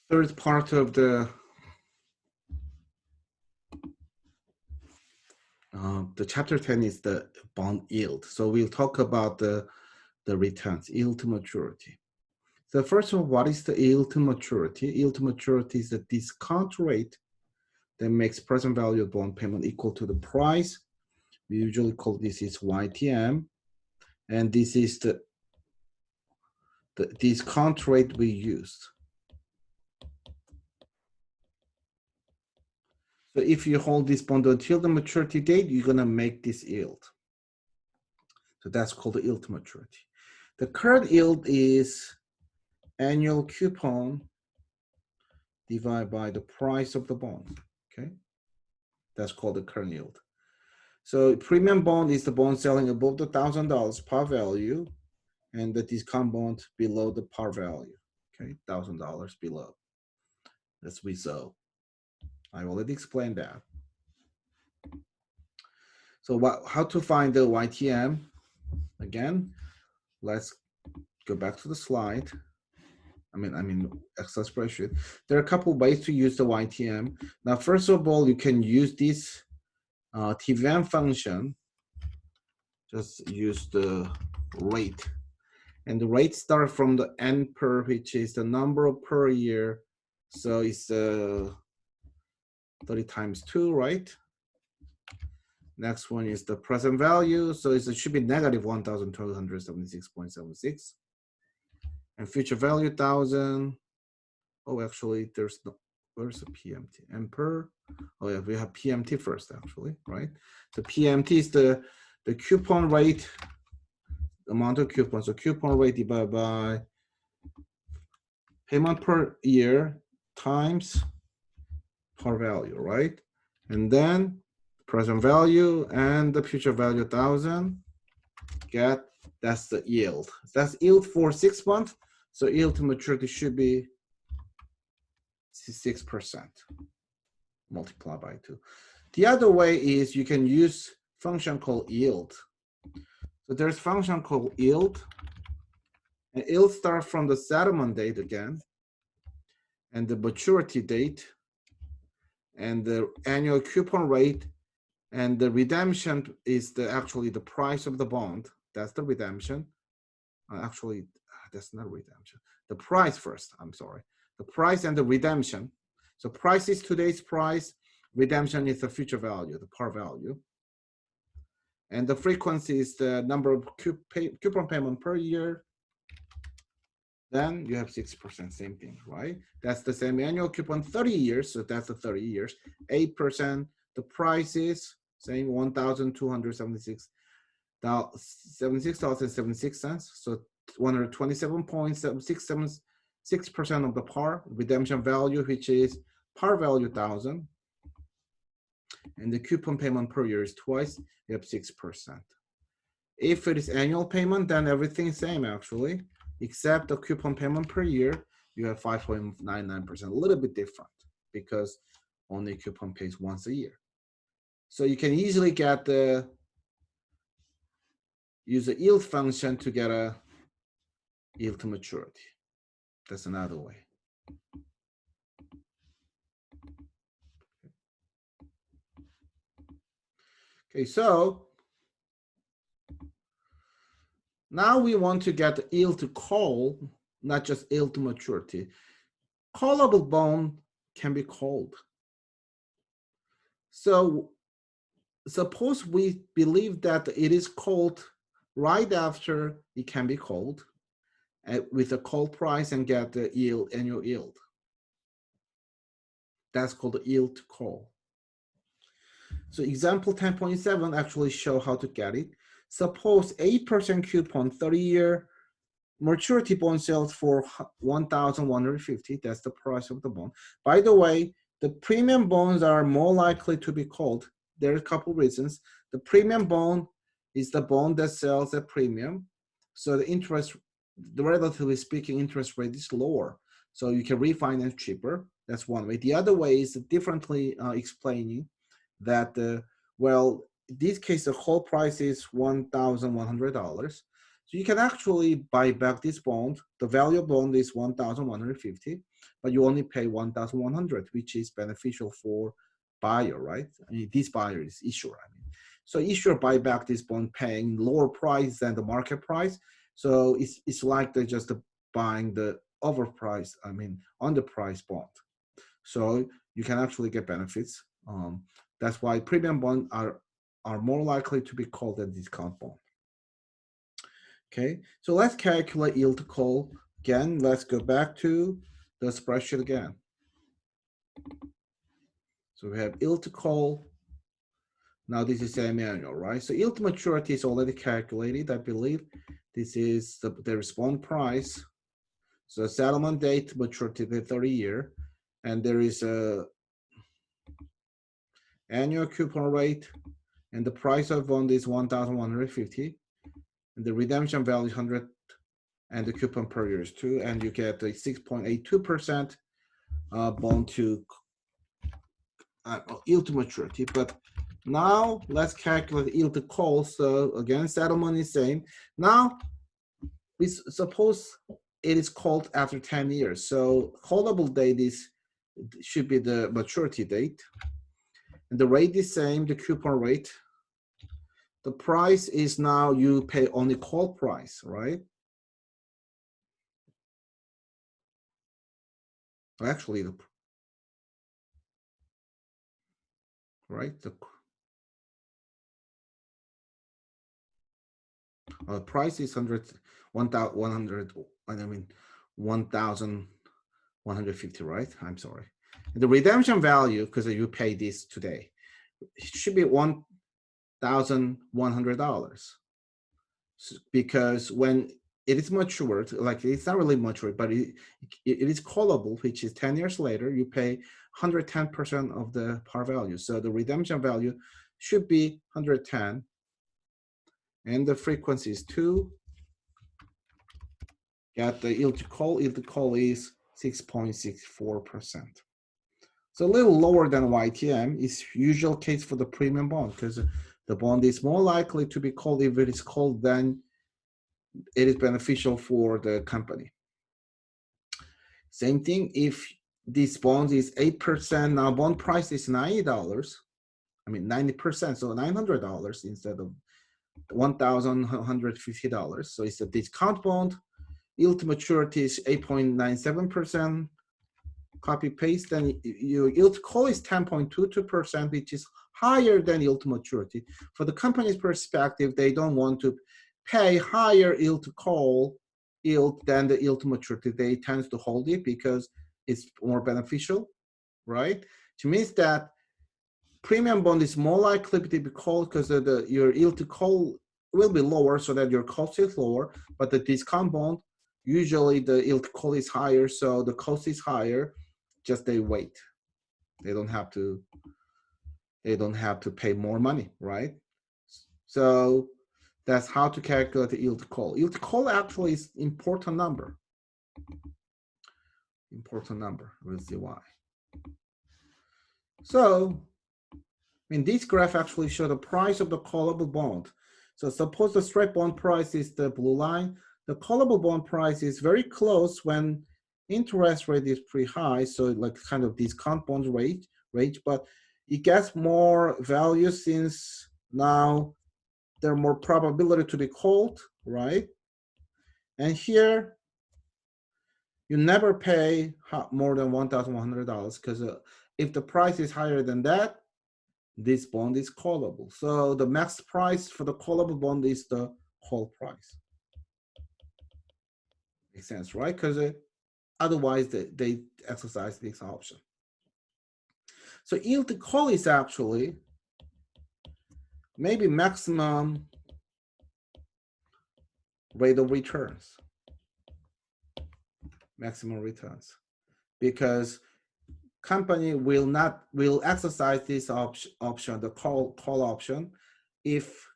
Third part of the chapter 10 is the bond yield. So we'll talk about the returns, yield to maturity. So first of all, what is the yield to maturity? Yield to maturity is the discount rate that makes present value of bond payment equal to the price. We usually call this is YTM, and this is the discount rate we used. So if you hold this bond until the maturity date, you're gonna make this yield. So that's called the yield to maturity. The current yield is annual coupon divided by the price of the bond, okay? That's called the current yield. So premium bond is the bond selling above the $1,000 par value, and the discount bond below the par value, okay? $1,000 below. That's we saw. I already explained that. So how to find the YTM? Again, let's go back to the slide. I mean, Excel spreadsheet. There are a couple of ways to use the YTM. Now, first of all, you can use this TVM function. Just use the rate. And the rate starts from the N per, which is the number of per year. So it's 30 times 2, right? Next one is the present value. So it should be negative 1,276.76. And future value 1,000. Oh, actually, there's no, where's the PMT? And per, oh yeah, we have PMT first, actually, right? The PMT is the coupon rate, amount of coupon. So coupon rate divided by payment per year times par value, right? And then present value and the future value 1,000. Get, that's the yield. That's yield for 6 months. So yield to maturity should be 6% multiplied by 2. The other way is you can use function called yield. So there's function called yield, and yield starts from the settlement date again, and the maturity date, and the annual coupon rate, and the redemption is actually the price of the bond. That's the redemption. Actually, that's not redemption. The price first, I'm sorry. The price and the redemption. So price is today's price. Redemption is the future value, the par value. And the frequency is the number of coupon payment per year. Then you have 6%, same thing, right? That's the same annual coupon, 30 years. So that's the 30 years. 8%. The price is same, $1,276.76. So 127.676% of the par. Redemption value, which is par value 1,000. And the coupon payment per year is twice. You have 6%. If it is annual payment, then everything is same actually, except the coupon payment per year. You have 5.99%, a little bit different because only coupon pays once a year. So you can easily get use the yield function to get a yield to maturity. That's another way. Okay, so now we want to get the yield to call, not just yield to maturity. Callable bond can be called. So suppose we believe that it is called right after it can be called with a call price and get the yield, annual yield. That's called the yield to call. So example 10.7 actually show how to get it. Suppose 8% coupon, 30-year maturity bond sales for 1,150. That's the price of the bond. By the way, the premium bonds are more likely to be called. There are a couple reasons. The premium bond is the bond that sells at premium. So the interest, relatively speaking, interest rate is lower. So you can refinance cheaper. That's one way. The other way is differently explaining that, well, in this case, the whole price is $1,100. So you can actually buy back this bond. The value of bond is 1,150, but you only pay 1,100, which is beneficial for buyer, right? I mean, this buyer is issuer. I mean, so issuer buy back this bond paying lower price than the market price. So it's like they're just buying the overpriced, I mean, underpriced bond. So you can actually get benefits. That's why premium bonds are more likely to be called a discount bond. Okay, so let's calculate yield to call again. Let's go back to the spreadsheet again. So we have yield to call. Now this is semi-annual, right? So yield to maturity is already calculated, I believe. This is the response price. So settlement date, maturity the 30-year, and there is a annual coupon rate, and the price of bond is 1,150, and the redemption value is 100, and the coupon per year is 2, and you get a 6.82% bond to yield to maturity. But now let's calculate yield to call. So again, settlement is same. Now we suppose it is called after 10 years. So callable date should be the maturity date. And the rate is same, the coupon rate. The price is now you pay only call price, right? Actually, right? The price is 1,150, right? I'm sorry. And the redemption value, because you pay this today, it should be $1,100. Because when it is matured, like it's not really matured, but it is callable, which is 10 years later, you pay 110% of the par value. So the redemption value should be 110, and the frequency is 2. Got the yield to call. Yield to call is 6.64%. So a little lower than YTM is usual case for the premium bond, because the bond is more likely to be called. If it is called, then it is beneficial for the company. Same thing if this bond is 8%, now bond price is $90. I mean 90%, so $900 instead of $1,150. So it's a discount bond. Yield to maturity is 8.97%. Copy paste, then your yield to call is 10.22%, which is higher than yield to maturity. For the company's perspective, they don't want to pay higher yield to call yield than the yield to maturity. They tend to hold it because it's more beneficial, right? Which means that premium bond is more likely to be called because your yield to call will be lower, so that your cost is lower. But the discount bond, usually the yield to call is higher, so the cost is higher. Just they wait. They don't have to pay more money, right? So that's how to calculate the yield to call. Yield to call actually is important number. Important number. We'll see why. So in this graph actually show the price of the callable bond. So suppose the straight bond price is the blue line. The callable bond price is very close when interest rate is pretty high, so like kind of discount bond rate, but it gets more value since now there are more probability to be called, right? And here you never pay more than $1,100, because if the price is higher than that, this bond is callable. So the max price for the callable bond is the call price. Makes sense, right? Because otherwise they exercise this option. So yield to call is actually maybe maximum rate of returns. Maximum returns. Because company will exercise this option, the call option, if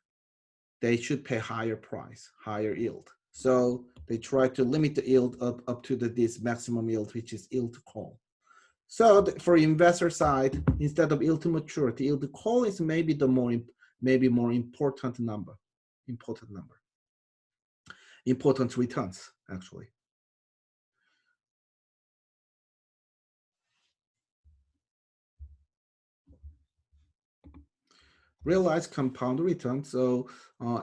they should pay higher price, higher yield. So they try to limit the yield up to this maximum yield, which is yield to call. So for investor side, instead of yield to maturity, yield to call is maybe more important number. important returns, actually. Realized compound return. So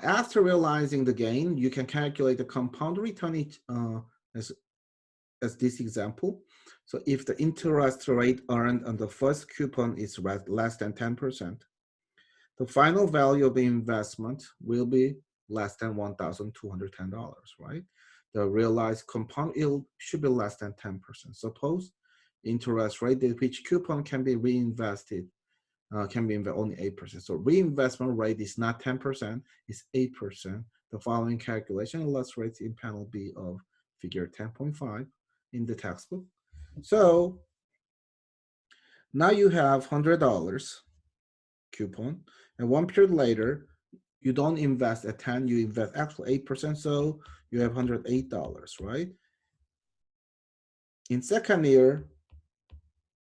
after realizing the gain, you can calculate the compound return as this example. So if the interest rate earned on the first coupon is less than 10%, the final value of the investment will be less than $1,210, right? The realized compound yield should be less than 10%. Suppose interest rate at which coupon can be reinvested can be only 8%. So reinvestment rate is not 10%, it's 8%. The following calculation illustrates in panel B of figure 10.5 in the textbook. So now you have $100 coupon, and 1 period later, you don't invest at 10, you invest actually 8%, so you have $108, right? In second year,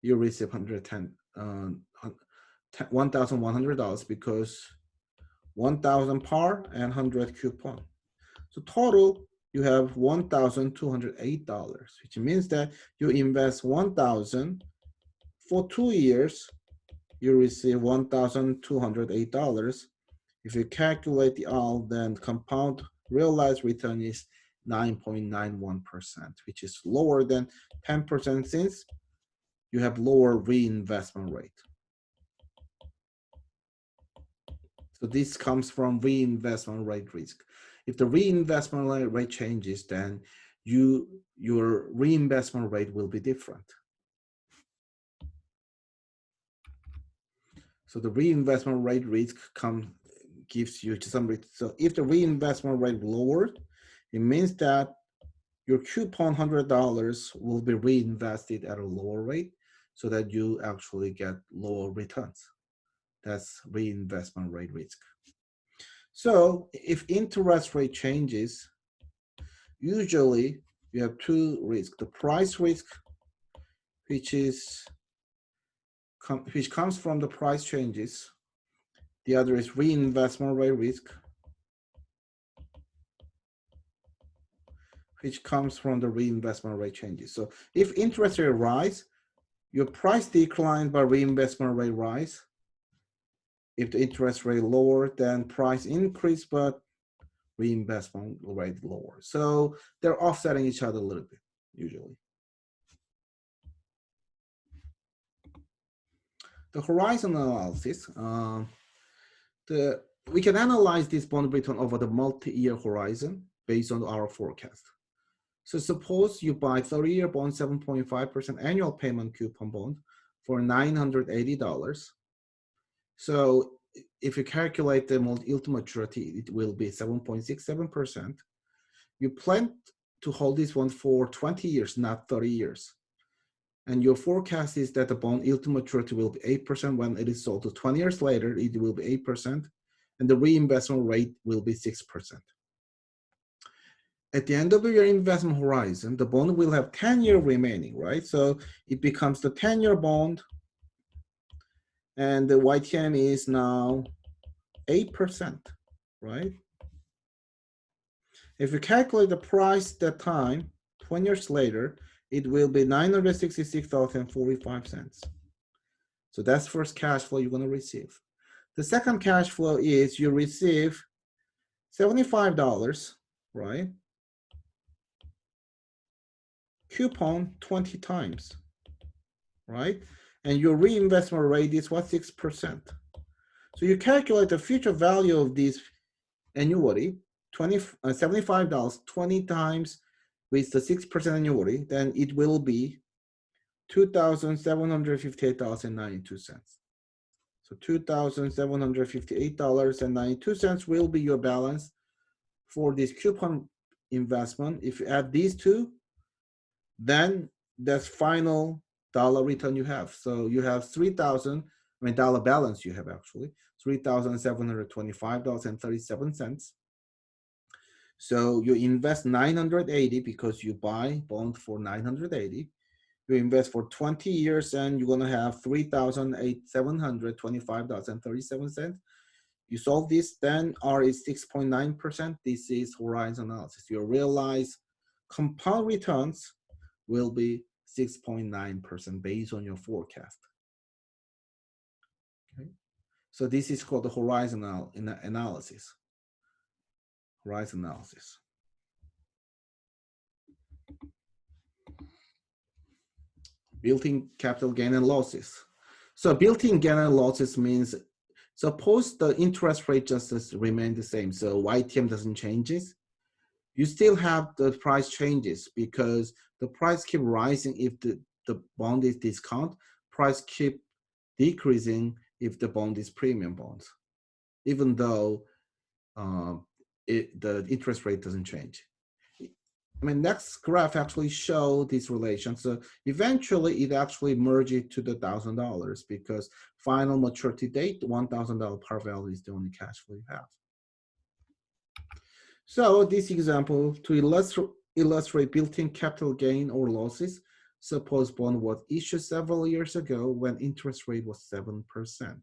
you receive $1,100 because 1,000 par and 100 coupon. So total, you have $1,208, which means that you invest 1,000 for 2 years, you receive $1,208. If you calculate the all, then compound realized return is 9.91%, which is lower than 10% since you have lower reinvestment rate. So this comes from reinvestment rate risk. If the reinvestment rate changes, then your reinvestment rate will be different. So the reinvestment rate risk gives you some risk. So if the reinvestment rate lowered, it means that your coupon $100 will be reinvested at a lower rate so that you actually get lower returns. That's reinvestment rate risk. So if interest rate changes, usually you have two risks. The price risk, which comes from the price changes. The other is reinvestment rate risk, which comes from the reinvestment rate changes. So if interest rate rise, your price decline but reinvestment rate rise. If the interest rate lower, then price increase but reinvestment rate lower. So they're offsetting each other a little bit, usually. The horizon analysis, we can analyze this bond return over the multi-year horizon based on our forecast. So suppose you buy 30-year bond, 7.5% annual payment coupon bond for $980. So if you calculate the yield to maturity, it will be 7.67%. You plan to hold this one for 20 years, not 30 years. And your forecast is that the bond yield to maturity will be 8% when it is sold. So 20 years later, it will be 8%, and the reinvestment rate will be 6%. At the end of your investment horizon, the bond will have 10 years remaining, right? So it becomes the 10-year bond, and the YTM is now 8%, right? If you calculate the price that time, 20 years later, it will be $966.45. So that's first cash flow you're going to receive. The second cash flow is you receive $75, right? Coupon 20 times, right? And your reinvestment rate is what, 6%. So you calculate the future value of this annuity, $75, 20 times with the 6% annuity, then it will be $2,758.92. So $2,758.92 will be your balance for this coupon investment. If you add these two, then that's final dollar return you have. So you have dollar balance you have actually, $3,725.37. So you invest 980 because you buy bond for 980. You invest for 20 years and you're gonna have $3,725.37. You solve this, then R is 6.9%. This is horizon analysis. You realize compound returns will be 6.9% based on your forecast. Okay. So this is called the horizon analysis. Horizon analysis. Built-in capital gain and losses. So built-in gain and losses means, suppose the interest rate just remain the same, so YTM doesn't change. You still have the price changes because the price keep rising if the bond is discount, price keep decreasing if the bond is premium bonds, even though the interest rate doesn't change. I mean, next graph actually show this relation. So eventually it actually merges to the $1,000 because final maturity date, $1,000 par value is the only cash flow you have. So this example, to illustrate built-in capital gain or losses, suppose bond was issued several years ago when interest rate was 7%.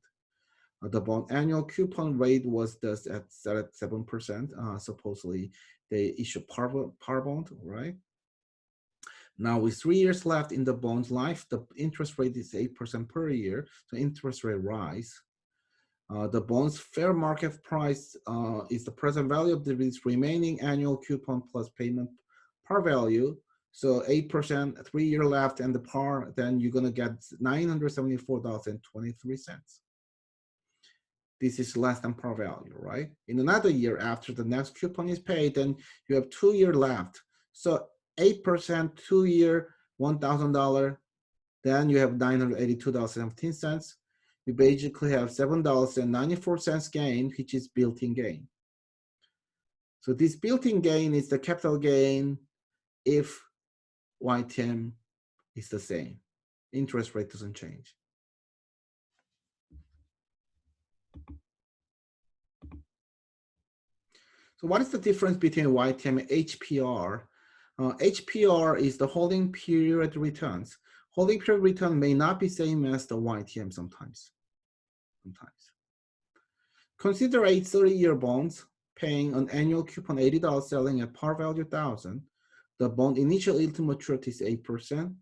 The bond annual coupon rate was thus at 7%. Supposedly they issue par bond, right? Now with 3 years left in the bond's life, the interest rate is 8% per year, so interest rate rise. The bond's fair market price is the present value of the remaining annual coupon plus payment par value. So 8%, 3 year left, and the par, then you're gonna get $974.23. This is less than par value, right? In another year after the next coupon is paid, then you have 2 years left. So 8%, 2 year, $1,000, then you have $982.17. You basically have $7.94 gain, which is built-in gain. So this built-in gain is the capital gain if YTM is the same. Interest rate doesn't change. So what is the difference between YTM and HPR? HPR is the holding period returns. Holding period return may not be same as the YTM sometimes. Consider a 30-year bonds paying an annual coupon $80, selling at par value $1,000. The bond initial yield to maturity is 8%.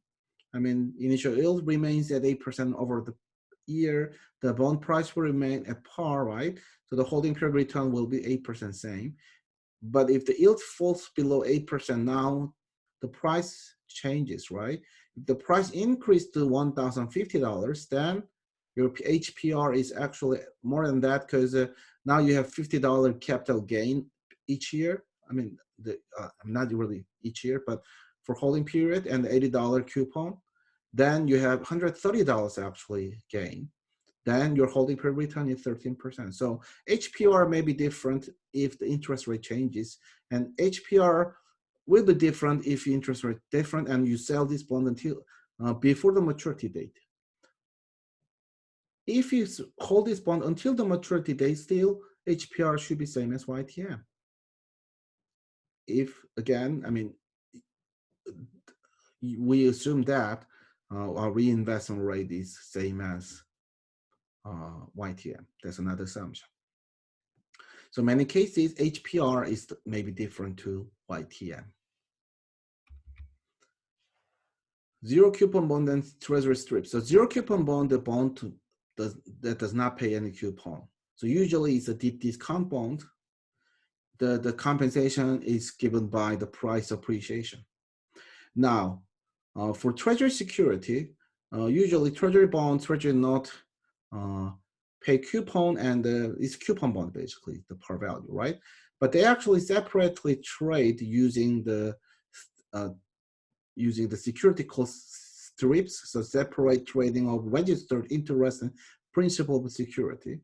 I mean, initial yield remains at 8% over the year. The bond price will remain at par, right? So the holding period return will be 8% same. But if the yield falls below 8% now, the price changes, right? If the price increased to $1,050, then your HPR is actually more than that because now you have $50 capital gain each year. I mean, not really each year, but for holding period and the $80 coupon, then you have $130 actually gain. Then your holding period return is 13%. So HPR may be different if the interest rate changes, and HPR will be different if the interest rate different and you sell this bond until before the maturity date. If you hold this bond until the maturity date, still HPR should be same as YTM. If again, I mean, we assume that our reinvestment rate is same as YTM. That's another assumption. So in many cases, HPR is maybe different to YTM. Zero coupon bond and treasury strip. So zero coupon bond, the bond that does not pay any coupon. So usually it's a deep discount bond. The compensation is given by the price appreciation. Now, for treasury security, usually treasury bond, treasury note pay coupon, and it's coupon bond basically, the par value, right? But they actually separately trade using the security cost strips, so separate trading of registered interest and principal of security.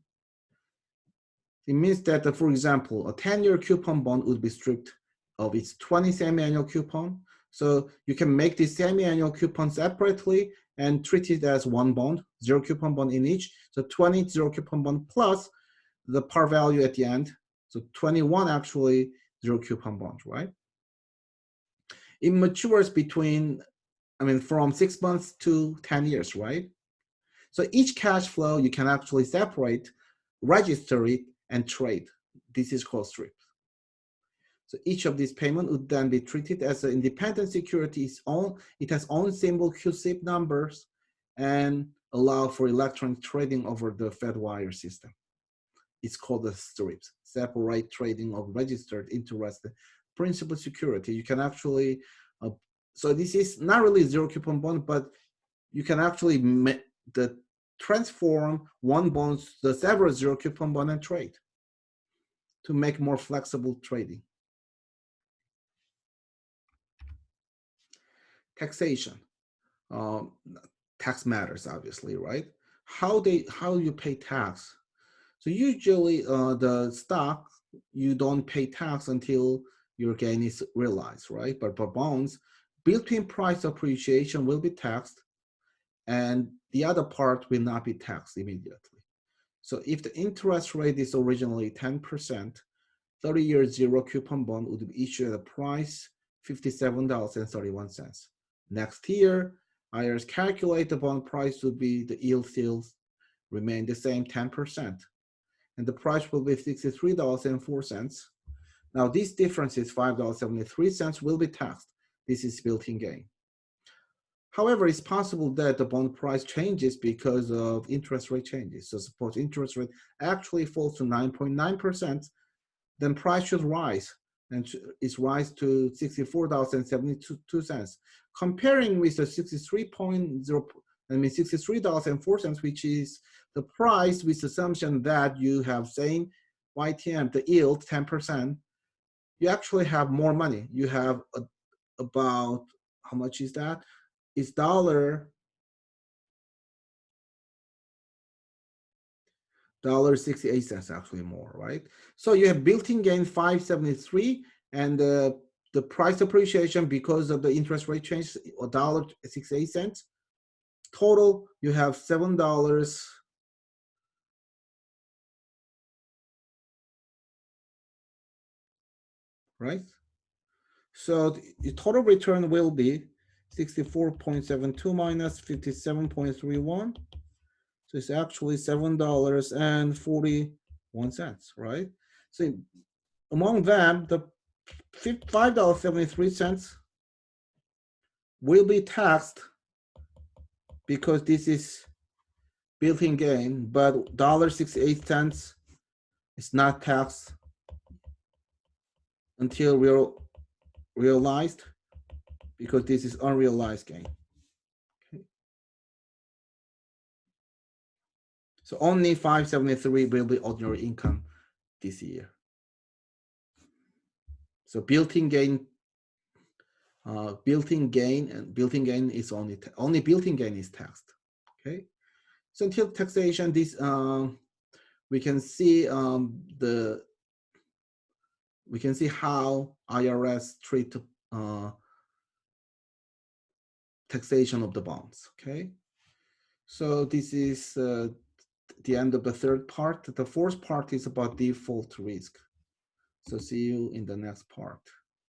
It means that, for example, a 10-year coupon bond would be stripped of its 20 semi-annual coupon. So you can make this semi-annual coupon separately and treat it as one bond, zero coupon bond in each. So 20 zero coupon bond plus the par value at the end. So 21 actually zero coupon bond, right? It matures between, I mean, from 6 months to 10 years, right? So each cash flow you can actually separate, register it, and trade. This is called strips. So each of these payments would then be treated as an independent security. It has own symbol QSIP numbers and allow for electronic trading over the Fedwire system. It's called the strips, separate trading of registered interest principal security. You can actually, so this is not really zero coupon bond, but you can actually transform one bond to several zero coupon bond and trade to make more flexible trading. Taxation. Tax matters, obviously, right? How you pay tax. So usually the stock, you don't pay tax until your gain is realized, right? But for bonds, built-in price appreciation will be taxed and the other part will not be taxed immediately. So if the interest rate is originally 10%, 30-year zero coupon bond would be issued at a price $57.31. Next year, IRS calculate the bond price would be, the yield still remain the same 10%. And the price will be $63.04. Now this difference is $5.73 will be taxed. This is built-in gain. However, it's possible that the bond price changes because of interest rate changes. So suppose interest rate actually falls to 9.9%, then price should rise, and it's rise to $64.72. Comparing with the $63.04, which is the price with assumption that you have same YTM, the yield 10%, you actually have more money. You have about, how much is that? It's $1.68 actually more, right? So you have built-in gain 573 and the price appreciation because of the interest rate change, $1.68. Total, you have $7, right? So the total return will be 64.72 minus 57.31. So it's actually $7.41, right? So among them, the $5.73 will be taxed because this is built-in gain, but $1.68 is not taxed until realized because this is unrealized gain. Okay. So only 573 will be ordinary income this year. So built-in gain, built-in gain is only built-in gain is taxed. Okay. So until taxation, this we can see we can see how IRS treat taxation of the bonds. Okay. So this is the end of the third part. The fourth part is about default risk. So see you in the next part.